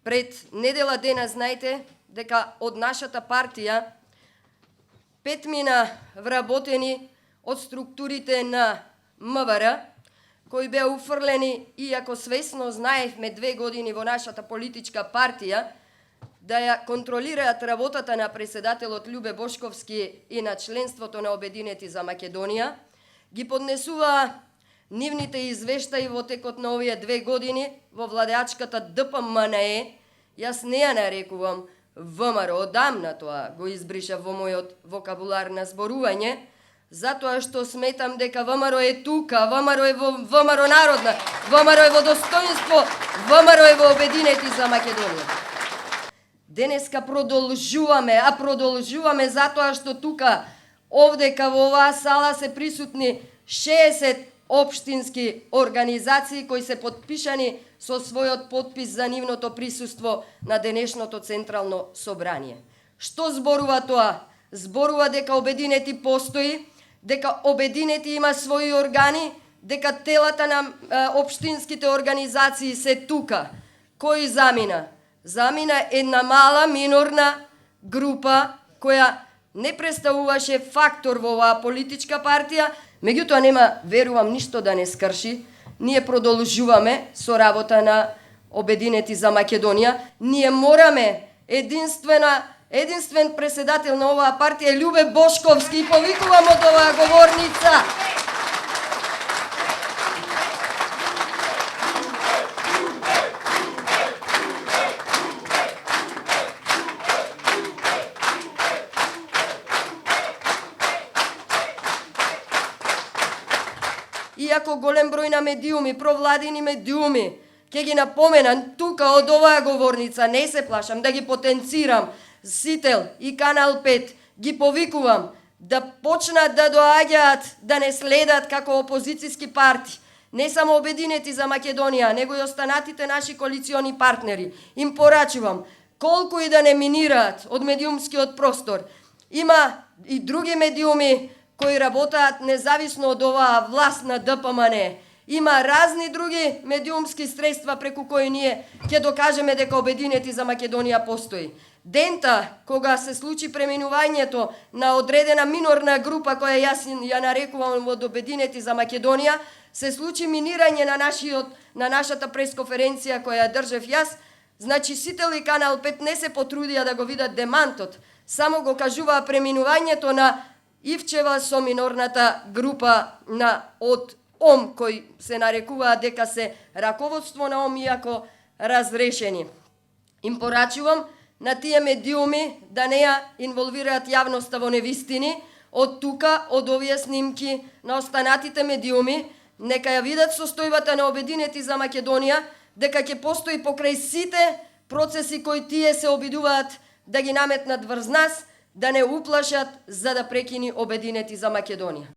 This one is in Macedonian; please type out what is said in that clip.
Пред недела дена знаете дека од нашата партија 5 вработени од структурите на МВР, кои беа уфрлени, иако свесно знаевме 2 години во нашата политичка партија, да ја контролираат работата на преседателот Љубе Бошковски и на членството на Обединети за Македонија, ги поднесуваа нивните извештаи во текот на овие 2 години во владеачката ДПМНЕ. Јас не ја нарекувам ВМРО, одамна тоа го избриша во мојот вокабулар на зборување, затоа што сметам дека ВМРО е тука, ВМРО е во ВМРО народна, ВМРО е во достоинство, ВМРО е во Обединети за Македонија. Денеска продолжуваме затоа што тука, овдека во оваа сала се присутни 60 општински организации кои се подпишани со својот подпис за нивното присуство на денешното Централно собрание. Што зборува тоа? Зборува дека Обединети постои, дека Обединети има своји органи, дека телата на општинските организации се тука. Кој замина? Замина една мала, минорна група која не представуваше фактор во оваа политичка партија, меѓутоа нема, верувам, ништо да не скрши. Ние продолжуваме со работа на Обединети за Македонија. Ние мораме единствен преседател на оваа партија Љубе Бошковски и повикувам од оваа говорница. Иако голем број на медиуми, провладини медиуми, ќе ги напоменам тука од оваа говорница, не се плашам да ги потенцирам, Сител и Канал 5, ги повикувам да почнат да доаѓаат, да не следат како опозицијски парти, не само Обединети за Македонија, него и останатите наши коалициони партнери. Им порачувам, колку и да не минираат од медиумскиот простор, има и други медиуми кои работаат независно од оваа власт на ДПМН. Има разни други медиумски средства преку кои ние ќе докажеме дека Обединети за Македонија постои. Дента, кога се случи преминувањето на одредена минорна група која јас ја нарекувам од Обединети за Македонија, се случи минирање на нашата пресконференција која ја држев јас. Значи Сител и Канал 5 не се потрудија да го видат демантот, само го кажуваа преминувањето на Ивчева со минорната група од ОМ, кои се нарекуваат дека се раководство на ОМ, иако разрешени. Им порачувам на тие медиуми да не ја инволвираат јавноста во невистини, од тука, од овие снимки на останатите медиуми, нека ја видат состојбата на Обединети за Македонија, дека ќе постои покрај сите процеси кои тие се обидуваат да ги наметнат врз нас, да не уплашат за да прекини Обединети за Македонија.